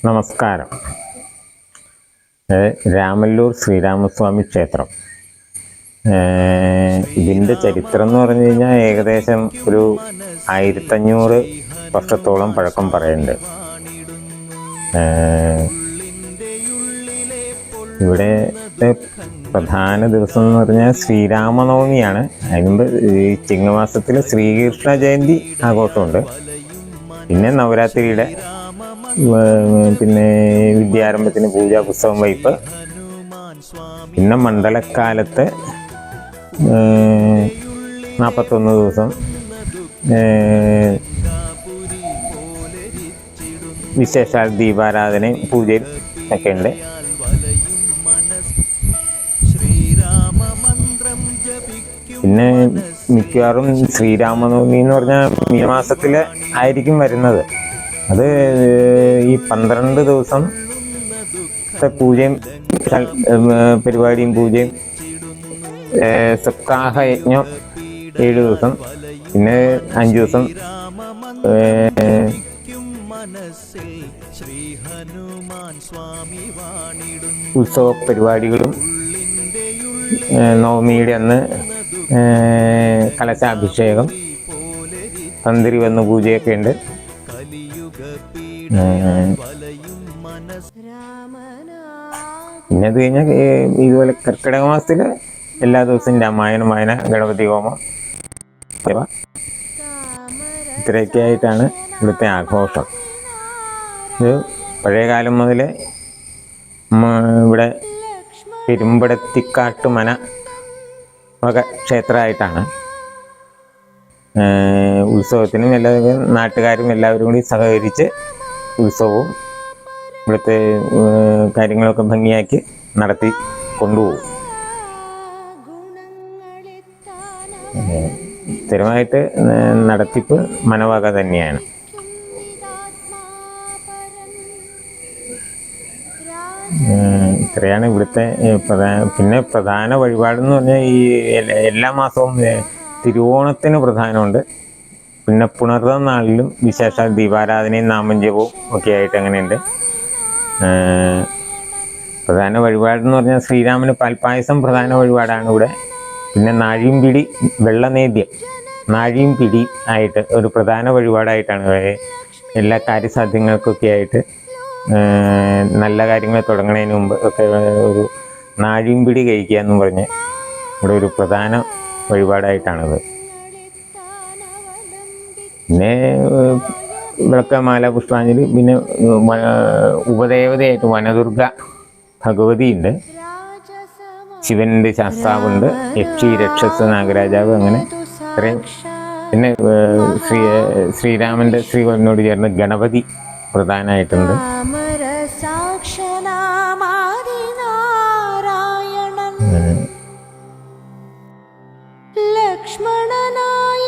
നമസ്കാരം. രാമല്ലൂർ ശ്രീരാമസ്വാമി ക്ഷേത്രം. ഇതിൻ്റെ ചരിത്രം എന്ന് പറഞ്ഞു കഴിഞ്ഞാൽ ഏകദേശം ഒരു 1500 വർഷത്തോളം പഴക്കം പറയുന്നുണ്ട്. ഇവിടെ പ്രധാന ദിവസം എന്ന് പറഞ്ഞാൽ ശ്രീരാമനവമിയാണ്. അതിനുമുമ്പ് ഈ ചിങ്ങമാസത്തിൽ ശ്രീകൃഷ്ണ ജയന്തി ആഘോഷമുണ്ട്. പിന്നെ നവരാത്രിയുടെ പിന്നെ വിദ്യാരംഭത്തിന് പൂജാ പുസ്തകം വയ്പ്പ്, പിന്നെ മണ്ഡലക്കാലത്ത് 41 ദിവസം വിശേഷാൽ ദീപാരാധനയും പൂജയും ഒക്കെ ഉണ്ട്. പിന്നെ മിക്കവാറും ശ്രീരാമനവമി എന്ന് പറഞ്ഞാൽ മീനമാസത്തിൽ ആയിരിക്കും വരുന്നത്. അത് ഈ 12 ദിവസം പൂജയും പരിപാടിയും പൂജയും, സപ്താഹയജ്ഞം 7 ദിവസം, പിന്നെ 5 ദിവസം ഉത്സവ പരിപാടികളും, നവമിയുടെ അന്ന് കലശാഭിഷേകം, തന്ത്രി വന്ന് പൂജയൊക്കെ ഉണ്ട്. പിന്നെ അത് കഴിഞ്ഞാൽ ഇതുപോലെ കർക്കിടക മാസത്തിൽ എല്ലാ ദിവസവും രാമായണം വായന, ഗണപതി ഹോമം, ഇത്രയൊക്കെ ആയിട്ടാണ് ഇവിടുത്തെ ആഘോഷം. ഇത് പഴയകാലം മുതൽ ഇവിടെ പെരുമ്പടത്തിക്കാട്ടുമന വക ക്ഷേത്രമായിട്ടാണ്. ഉത്സവത്തിനും എല്ലാവരും നാട്ടുകാരും എല്ലാവരും കൂടി സഹകരിച്ച് ഉത്സവവും ഇവിടുത്തെ കാര്യങ്ങളൊക്കെ ഭംഗിയാക്കി നടത്തി കൊണ്ടുപോകും. സ്ഥിരമായിട്ട് നടത്തിപ്പ് മനവക തന്നെയാണ്. ഇത്രയാണ് ഇവിടുത്തെ പിന്നെ പ്രധാന വഴിപാടെന്ന് പറഞ്ഞാൽ ഈ എല്ലാ മാസവും തിരുവോണത്തിന് പ്രധാനമുണ്ട്. പിന്നെ പുണർന്ന നാളിലും വിശേഷ ദീപാരാധനയും നാമജപവും ഒക്കെ ആയിട്ട് അങ്ങനെയുണ്ട്. പ്രധാന വഴിപാടെന്ന് പറഞ്ഞാൽ ശ്രീരാമന് പാൽപ്പായസം പ്രധാന വഴിപാടാണ് ഇവിടെ. പിന്നെ നാഴിയും പിടി വെള്ളനേദ്യം, നാഴിയും പിടി ആയിട്ട് ഒരു പ്രധാന വഴിപാടായിട്ടാണ് എല്ലാ കാര്യസാധ്യങ്ങൾക്കൊക്കെ ആയിട്ട് നല്ല കാര്യങ്ങൾ തുടങ്ങുന്നതിന് മുമ്പ് ഒക്കെ ഒരു നാഴിയും പിടി കഴിക്കുക എന്നും പറഞ്ഞ് ഇവിടെ ഒരു പ്രധാന വഴിപാടായിട്ടാണത്. പിന്നെ വിളക്കമാല, പുഷ്പാഞ്ജലി, പിന്നെ ഉപദേവതയായിട്ട് വനദുർഗ ഭഗവതിയുണ്ട്, ശിവൻ്റെ ശാസ്താവുണ്ട്, യക്ഷി, രക്ഷസ്, നാഗരാജാവ്, അങ്ങനെ ഇത്രയും. പിന്നെ ശ്രീരാമൻ്റെ ശ്രീകോവിലിനോട് ചേർന്ന് ഗണപതി പ്രധാനമായിട്ടുണ്ട്. ലക്ഷ്മണനായ